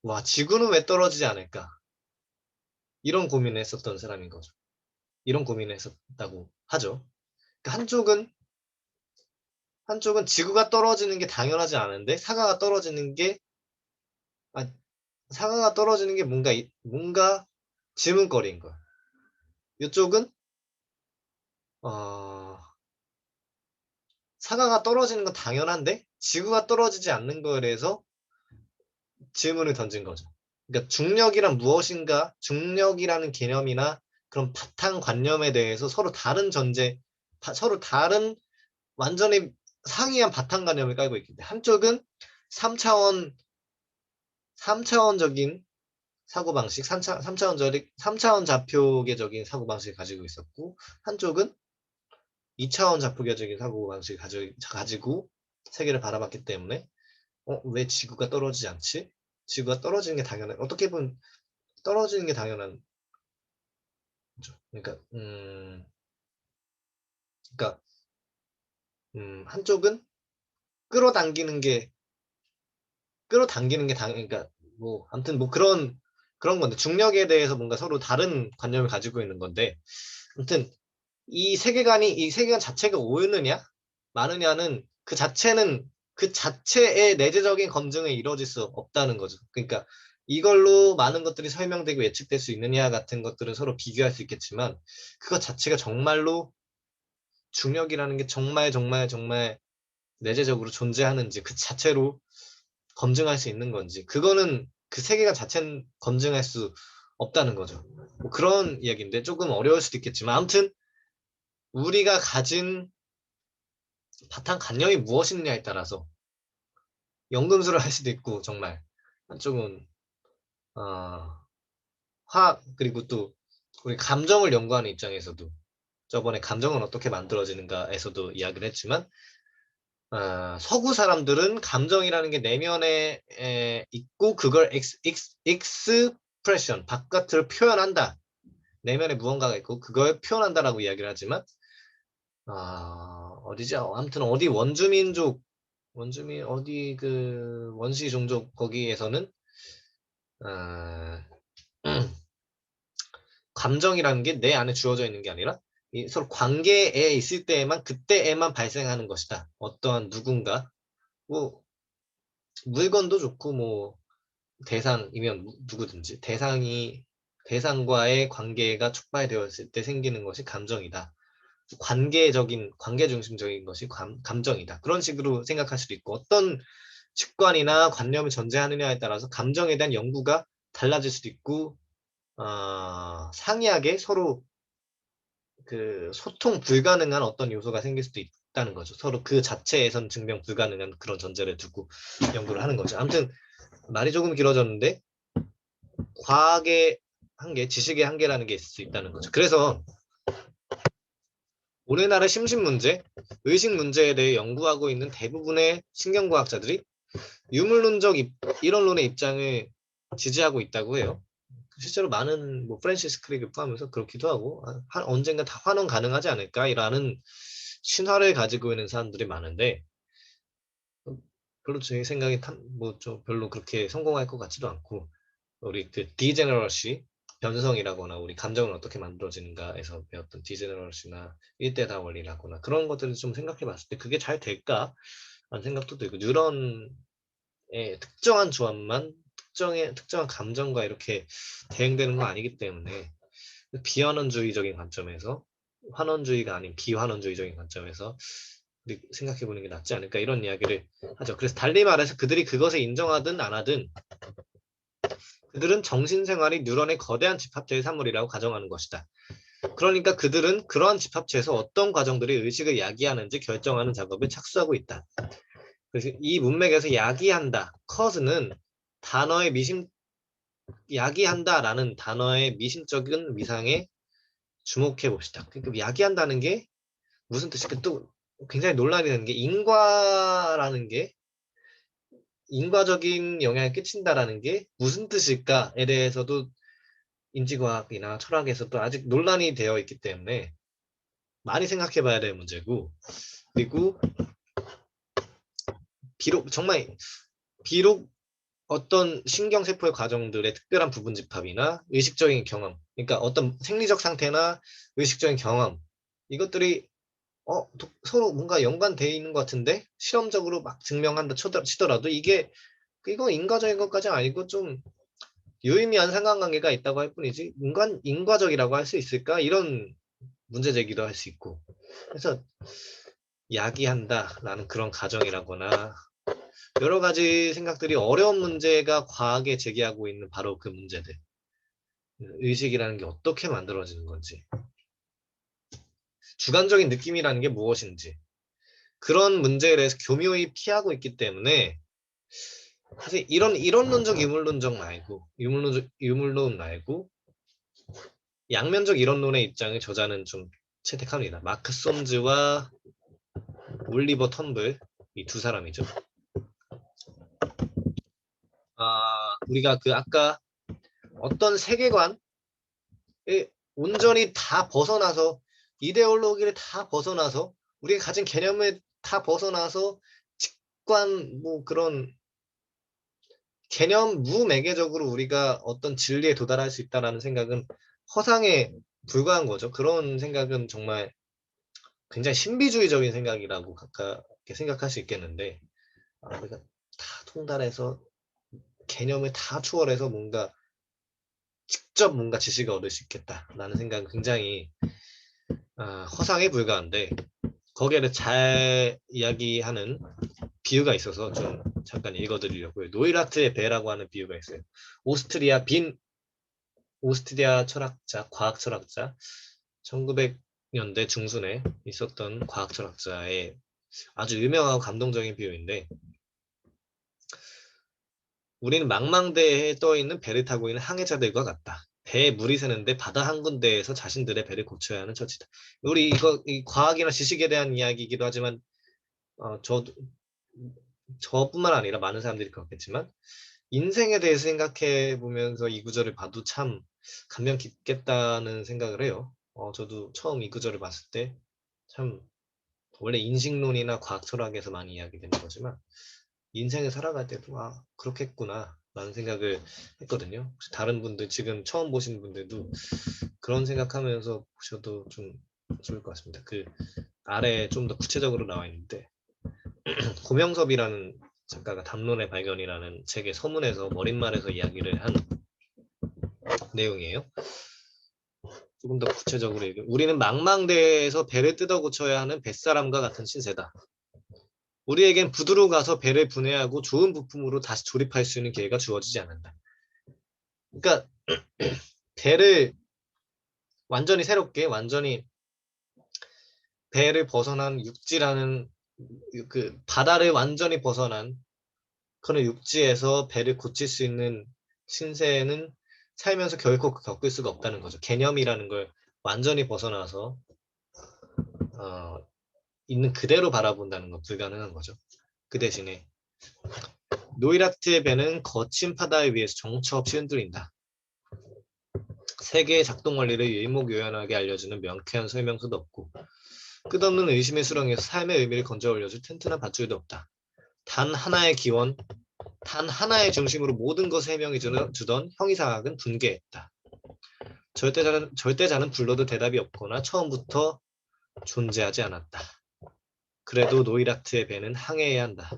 와 지구는 왜 떨어지지 않을까 이런 고민을 했었던 사람인 거죠. 이런 고민을 했었다고 하죠. 그러니까 한쪽은 지구가 떨어지는 게 당연하지 않은데 아, 사과가 떨어지는 게 뭔가 질문거리인 거야. 이쪽은 어, 사과가 떨어지는 건 당연한데 지구가 떨어지지 않는 거에 대해서 질문을 던진 거죠. 그러니까 중력이란 무엇인가, 중력이라는 개념이나 그런 바탕관념에 대해서 서로 다른 완전히 상이한 바탕관념을 깔고 있기 때문에 한쪽은 3차원, 삼차원적인 사고방식, 3차원 좌표계적인 사고방식을 가지고 있었고 한쪽은 2차원 좌표계적인 사고방식을 가지고 세계를 바라봤기 때문에 왜 지구가 떨어지지 않지? 지구가 떨어지는 게 어떻게 보면 떨어지는 게 당연한 거죠. 그러니까 한쪽은 끌어당기는 게 그러니까 뭐 아무튼 뭐 그런 건데 중력에 대해서 뭔가 서로 다른 관념을 가지고 있는 건데 아무튼 이 세계관 자체가 옳느냐 마느냐는 그 자체의 내재적인 검증이 이루어질 수 없다는 거죠. 그러니까 이걸로 많은 것들이 설명되고 예측될 수 있느냐 같은 것들은 서로 비교할 수 있겠지만 그것 자체가 정말로 중력이라는 게 정말 정말 정말 내재적으로 존재하는지 그 자체로 검증할 수 있는 건지 그거는 그 세계관 자체는 검증할 수 없다는 거죠. 뭐 그런 이야기인데 조금 어려울 수도 있겠지만 아무튼 우리가 가진 바탕관념이 무엇이냐에 따라서 연금술을 할 수도 있고 정말 한쪽은 어, 화학 그리고 또 우리 감정을 연구하는 입장에서도 저번에 감정은 어떻게 만들어지는가에서도 이야기를 했지만 서구 사람들은 감정이라는 게 내면에 있고 그걸 익스프레션 바깥으로 표현한다. 내면에 무언가가 있고 그걸 표현한다라고 이야기를 하지만 어디죠? 아무튼 어디 원주민 어디 그 원시 종족 거기에서는 어, 감정이라는 게 내 안에 주어져 있는 게 아니라 서로 관계에 있을 때에만 그때에만 발생하는 것이다. 어떠한 누군가 뭐 물건도 좋고 뭐 대상이면 누구든지 대상과의 관계가 촉발되었을 때 생기는 것이 감정이다. 관계 중심적인 것이 감정이다. 그런 식으로 생각할 수도 있고 어떤 직관이나 관념을 전제하느냐에 따라서 감정에 대한 연구가 달라질 수도 있고 상이하게 서로 그 소통 불가능한 어떤 요소가 생길 수도 있다는 거죠. 서로 그 자체에선 증명 불가능한 그런 전제를 두고 연구를 하는 거죠. 아무튼 말이 조금 길어졌는데 과학의 한계, 지식의 한계라는 게 있을 수 있다는 거죠. 그래서 우리나라 심신 문제, 의식 문제에 대해 연구하고 있는 대부분의 신경과학자들이 유물론적 이론론의 입장을 지지하고 있다고 해요. 실제로 많은 뭐 프랜시스 크릭을 포함해서 그렇기도 하고 언젠가 다 환원 가능하지 않을까라는 신화를 가지고 있는 사람들이 많은데 별로 제 생각에 뭐좀 별로 그렇게 성공할 것 같지도 않고 우리 그 디제너러시 변성이라거나 우리 감정은 어떻게 만들어지는가에서 배웠던 디제너러시나 일대다 원리라거나 그런 것들을 좀 생각해 봤을 때 그게 잘 될까? 라는 생각도 들고 뉴런의 특정한 조합만 특정한 감정과 이렇게 대응되는 건 아니기 때문에 비환원주의적인 관점에서 환원주의가 아닌 비환원주의적인 관점에서 생각해 보는 게 낫지 않을까 이런 이야기를 하죠. 그래서 달리 말해서 그들이 그것을 인정하든 안 하든 그들은 정신생활이 뉴런의 거대한 집합체의 산물이라고 가정하는 것이다. 그러니까 그들은 그러한 집합체에서 어떤 과정들이 의식을 야기하는지 결정하는 작업에 착수하고 있다. 그래서 이 문맥에서 야기한다, cause는 단어의 야기한다라는 단어의 미신적인 위상에 주목해 봅시다. 그러니까 야기한다는 게 무슨 뜻일까? 또 굉장히 논란이 되는 게 인과라는 게 인과적인 영향을 끼친다라는 게 무슨 뜻일까에 대해서도 인지과학이나 철학에서도 아직 논란이 되어 있기 때문에 많이 생각해 봐야 될 문제고, 그리고 비록 어떤 신경세포의 과정들의 특별한 부분 집합이나 의식적인 경험, 그러니까 어떤 생리적 상태나 의식적인 경험, 이것들이 서로 뭔가 연관되어 있는 것 같은데 실험적으로 막 증명한다 치더라도 이거 인과적인 것까지 아니고 좀 유의미한 상관관계가 있다고 할 뿐이지 인과적이라고 할 수 있을까? 이런 문제 제기도 할 수 있고, 그래서 야기한다라는 그런 가정이라거나 여러 가지 생각들이 어려운 문제가 과학에 제기하고 있는 바로 그 문제들. 의식이라는 게 어떻게 만들어지는 건지, 주관적인 느낌이라는 게 무엇인지, 그런 문제에 대해서 교묘히 피하고 있기 때문에 사실 이론적 유물론적 말고 유물론 말고 양면적 이론론의 입장을 저자는 좀 채택합니다. 마크 솜즈와 올리버 텀블, 이 두 사람이죠. 우리가 그 아까 어떤 세계관을 온전히 다 벗어나서 이데올로기를 다 벗어나서 우리가 가진 개념을 다 벗어나서 직관 뭐 그런 개념 무매개적으로 우리가 어떤 진리에 도달할 수 있다라는 생각은 허상에 불과한 거죠. 그런 생각은 정말 굉장히 신비주의적인 생각이라고 가깝게 생각할 수 있겠는데, 우리가 다 통달해서 개념을 다 초월해서 뭔가 직접 뭔가 지식을 얻을 수 있겠다라는 생각은 굉장히 허상에 불과한데, 거기에는 잘 이야기하는 비유가 있어서 좀 잠깐 읽어드리려고요. 노이라트의 배라고 하는 비유가 있어요. 오스트리아 철학자, 과학 철학자, 1900년대 중순에 있었던 과학 철학자의 아주 유명하고 감동적인 비유인데, 우리는 망망대해에 떠있는 배를 타고 있는 항해자들과 같다. 배에 물이 새는데 바다 한 군데에서 자신들의 배를 고쳐야 하는 처지다. 우리 이 과학이나 지식에 대한 이야기이기도 하지만 저뿐만 아니라 많은 사람들이 그렇겠지만 인생에 대해서 생각해 보면서 이 구절을 봐도 참 감명 깊겠다는 생각을 해요. 저도 처음 이 구절을 봤을 때 참, 원래 인식론이나 과학 철학에서 많이 이야기되는 거지만 인생을 살아갈 때도 그렇겠구나 라는 생각을 했거든요. 혹시 다른 분들, 지금 처음 보시는 분들도 그런 생각하면서 보셔도 좀 좋을 것 같습니다. 그 아래에 좀 더 구체적으로 나와 있는데, 고명섭이라는 작가가 담론의 발견이라는 책의 서문에서 머릿말에서 이야기를 한 내용이에요. 조금 더 구체적으로 우리는 망망대해에서 배를 뜯어 고쳐야 하는 뱃사람과 같은 신세다. 우리에겐 부두로 가서 배를 분해하고 좋은 부품으로 다시 조립할 수 있는 기회가 주어지지 않는다. 그러니까 배를 완전히 새롭게, 완전히 배를 벗어난 육지라는 그 바다를 완전히 벗어난 그런 육지에서 배를 고칠 수 있는 신세는 살면서 결코 겪을 수가 없다는 거죠. 개념이라는 걸 완전히 벗어나서 있는 그대로 바라본다는 건 불가능한 거죠. 그 대신에 노이라트의 배는 거친 바다에 위해서 정처 없이 흔들린다. 세계의 작동 원리를 일목요연하게 알려주는 명쾌한 설명서도 없고 끝없는 의심의 수렁에서 삶의 의미를 건져 올려줄 튼튼한 밧줄도 없다. 단 하나의 기원, 단 하나의 중심으로 모든 것을 해명해 주던 형이상학은 붕괴했다. 절대자는 불러도 대답이 없거나 처음부터 존재하지 않았다. 그래도 노이라트의 배는 항해해야 한다.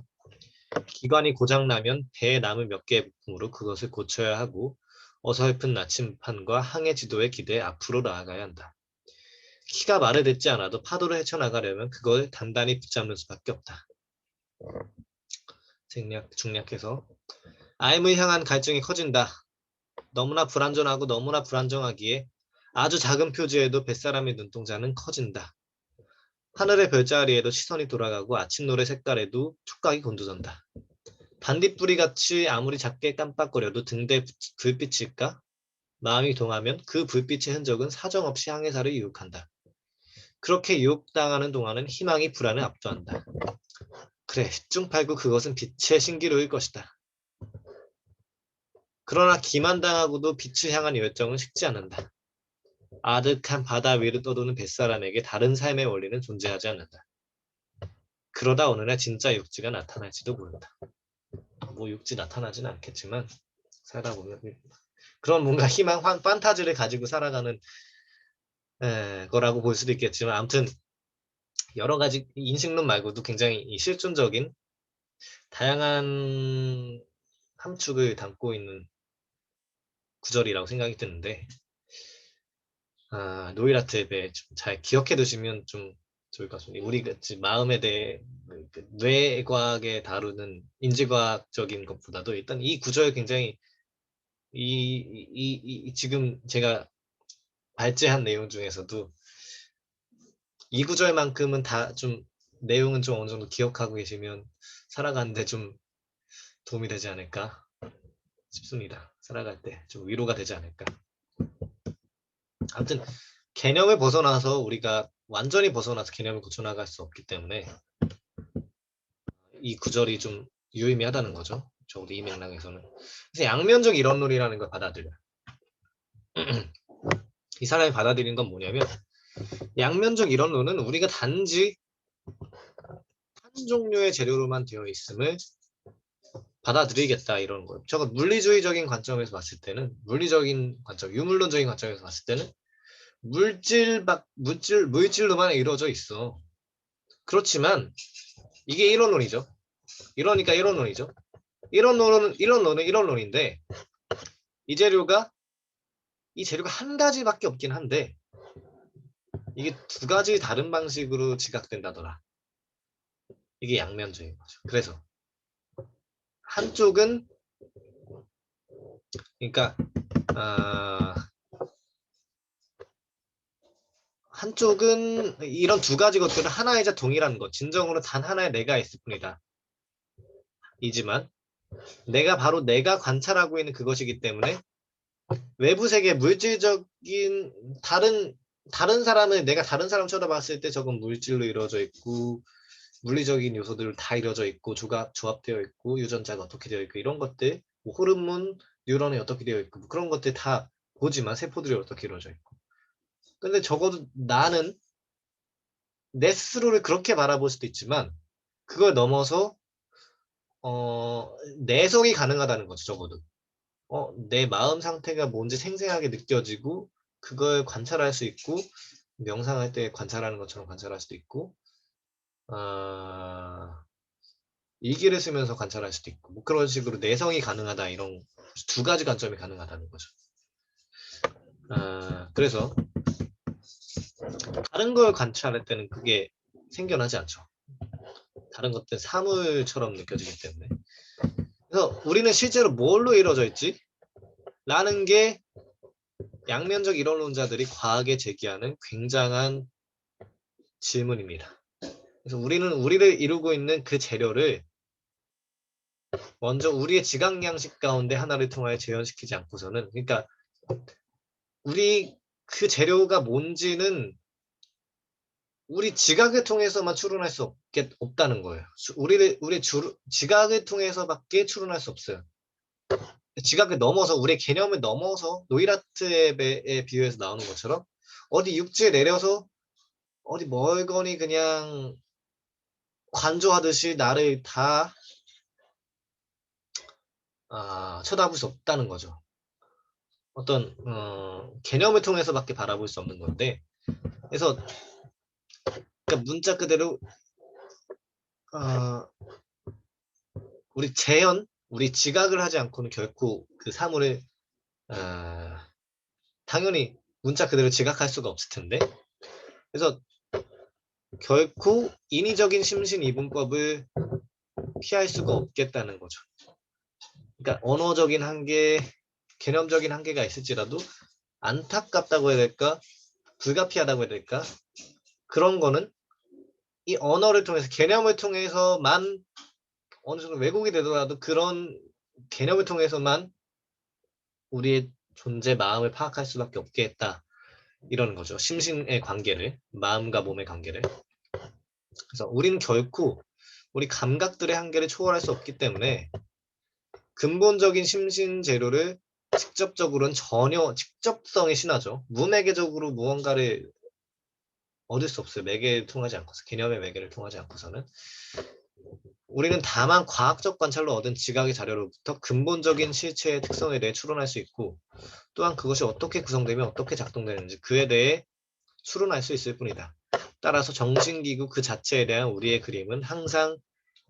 기관이 고장나면 배에 남은 몇 개의 부품으로 그것을 고쳐야 하고 어설픈 나침판과 항해 지도에 기대해 앞으로 나아가야 한다. 키가 말을 듣지 않아도 파도를 헤쳐나가려면 그걸 단단히 붙잡는 수밖에 없다. 중략해서 아임을 향한 갈증이 커진다. 너무나 불안전하고 너무나 불안정하기에 아주 작은 표지에도 뱃사람의 눈동자는 커진다. 하늘의 별자리에도 시선이 돌아가고 아침 노래 색깔에도 촉각이 곤두선다. 반딧불이 같이 아무리 작게 깜빡거려도 등대 불빛일까? 마음이 동하면 그 불빛의 흔적은 사정없이 항해사를 유혹한다. 그렇게 유혹당하는 동안은 희망이 불안을 압도한다. 그래, 10중8구 그것은 빛의 신기루일 것이다. 그러나 기만당하고도 빛을 향한 열정은 식지 않는다. 아득한 바다 위를 떠도는 뱃사람에게 다른 삶의 원리는 존재하지 않는다. 그러다 어느 날 진짜 육지가 나타날지도 모른다. 뭐 육지 나타나지는 않겠지만 살다 보면 그런 뭔가 희망, 판타지를 가지고 살아가는 거라고 볼 수도 있겠지만 아무튼 여러 가지 인식론 말고도 굉장히 실존적인 다양한 함축을 담고 있는 구절이라고 생각이 드는데 노이라트에 대해 좀 잘 기억해 두시면 좀 좋을 것 같습니다. 우리 같이 마음에 대해 그 뇌과학에 다루는 인지과학적인 것보다도 일단 이 구절 굉장히 지금 제가 발제한 내용 중에서도 이 구절만큼은 다 좀 내용은 좀 어느 정도 기억하고 계시면 살아가는데 좀 도움이 되지 않을까 싶습니다. 살아갈 때 좀 위로가 되지 않을까. 아무튼 개념을 벗어나서 우리가 완전히 벗어나서 개념을 고쳐나갈 수 없기 때문에 이 구절이 좀 유의미하다는 거죠. 적어도 이 맥락에서는. 그래서 양면적 이론론이라는 걸 받아들여요. 이 사람이 받아들인 건 뭐냐면 양면적 이론론은 우리가 단지 한 종류의 재료로만 되어 있음을 받아들이겠다 이런 거예요. 저거 물리주의적인 관점에서 봤을 때는 물리적인 관점, 유물론적인 관점에서 봤을 때는 물질로만 이루어져 있어. 그렇지만 이게 이론론이죠. 이러니까 이론론이죠. 이론론인데 이 재료가 한 가지밖에 없긴 한데 이게 두 가지 다른 방식으로 지각된다더라. 이게 양면적인 거죠. 그래서 한쪽은 그러니까 한쪽은 이런 두 가지 것들은 하나이자 동일한 것, 진정으로 단 하나의 내가 있을 뿐이다. 이지만 바로 내가 관찰하고 있는 그것이기 때문에 외부 세계 물질적인 다른 사람을 내가 다른 사람 쳐다봤을 때 저건 물질로 이루어져 있고 물리적인 요소들 다 이루어져 있고 조합되어 있고 유전자가 어떻게 되어 있고 이런 것들 뭐 호르몬 뉴런이 어떻게 되어 있고 뭐 그런 것들 다 보지만 세포들이 어떻게 이루어져 있고 근데 적어도 나는 내 스스로를 그렇게 바라볼 수도 있지만 그걸 넘어서 내성이 가능하다는 거죠. 적어도 내 마음 상태가 뭔지 생생하게 느껴지고 그걸 관찰할 수 있고 명상할 때 관찰하는 것처럼 관찰할 수도 있고 일기를 쓰면서 관찰할 수도 있고 뭐 그런 식으로 내성이 가능하다 이런 두 가지 관점이 가능하다는 거죠. 그래서 다른 걸 관찰할 때는 그게 생겨나지 않죠. 다른 것들 사물처럼 느껴지기 때문에. 그래서 우리는 실제로 뭘로 이루어져 있지? 라는 게 양면적 이론론자들이 과학에 제기하는 굉장한 질문입니다. 그래서 우리를 이루고 있는 그 재료를 먼저 우리의 지각양식 가운데 하나를 통하여 재현시키지 않고서는 그러니까 우리 그 재료가 뭔지는 우리 지각을 통해서만 추론할 수 없다는 거예요. 지각을 통해서밖에 추론할 수 없어요. 지각을 넘어서 우리의 개념을 넘어서 노이라트에 비유해서 나오는 것처럼 어디 육지에 내려서 어디 멀거니 그냥 관조하듯이 나를 다 쳐다볼 수 없다는 거죠. 어떤 개념을 통해서밖에 바라볼 수 없는 건데 그래서 그러니까 문자 그대로 우리 지각을 하지 않고는 결코 그 사물을 당연히 문자 그대로 지각할 수가 없을 텐데 그래서 결코 인위적인 심신이분법을 피할 수가 없겠다는 거죠. 그러니까 언어적인 한계, 개념적인 한계가 있을지라도 안타깝다고 해야 될까? 불가피하다고 해야 될까? 그런 거는 이 언어를 통해서 개념을 통해서만 어느 정도 왜곡이 되더라도 그런 개념을 통해서만 우리의 존재 마음을 파악할 수밖에 없게 했다. 이러는 거죠. 심신의 관계를, 마음과 몸의 관계를. 그래서 우리는 결코 우리 감각들의 한계를 초월할 수 없기 때문에 근본적인 심신 재료를 직접적으로는 전혀 직접성이 신하죠. 무매개적으로 무언가를 얻을 수 없어요. 매개를 통하지 않고서, 개념의 매개를 통하지 않고서는. 우리는 다만 과학적 관찰로 얻은 지각의 자료로부터 근본적인 실체의 특성에 대해 추론할 수 있고, 또한 그것이 어떻게 구성되며 어떻게 작동되는지 그에 대해 추론할 수 있을 뿐이다. 따라서 정신기구 그 자체에 대한 우리의 그림은 항상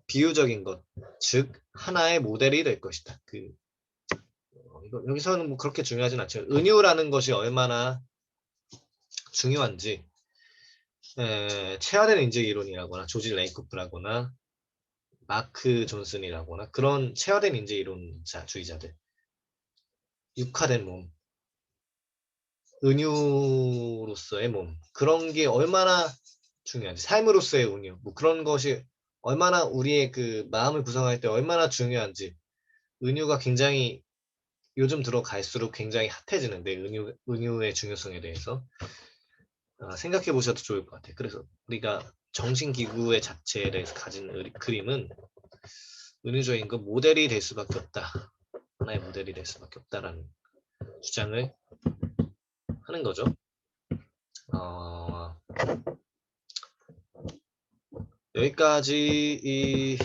비유적인 것, 즉 하나의 모델이 될 것이다. 여기서는 뭐 그렇게 중요하진 않죠. 은유라는 것이 얼마나 중요한지 체화된 인지 이론이라거나 조지 레이코프라거나 마크 존슨이라거나 그런 체화된 인지 이론주의자들, 육화된 몸, 은유로서의 몸, 그런 게 얼마나 중요한지, 삶으로서의 은유, 뭐 그런 것이 얼마나 우리의 그 마음을 구성할 때 얼마나 중요한지, 은유가 굉장히 요즘 들어 갈수록 굉장히 핫해지는데, 은유의 중요성에 대해서 생각해 보셔도 좋을 것 같아요. 그래서 우리가 정신기구의 자체에 대해서 가진 그림은 은유적인 그 모델이 될 수밖에 없다. 하나의 모델이 될 수밖에 없다라는 주장을 하는 거죠. 여기까지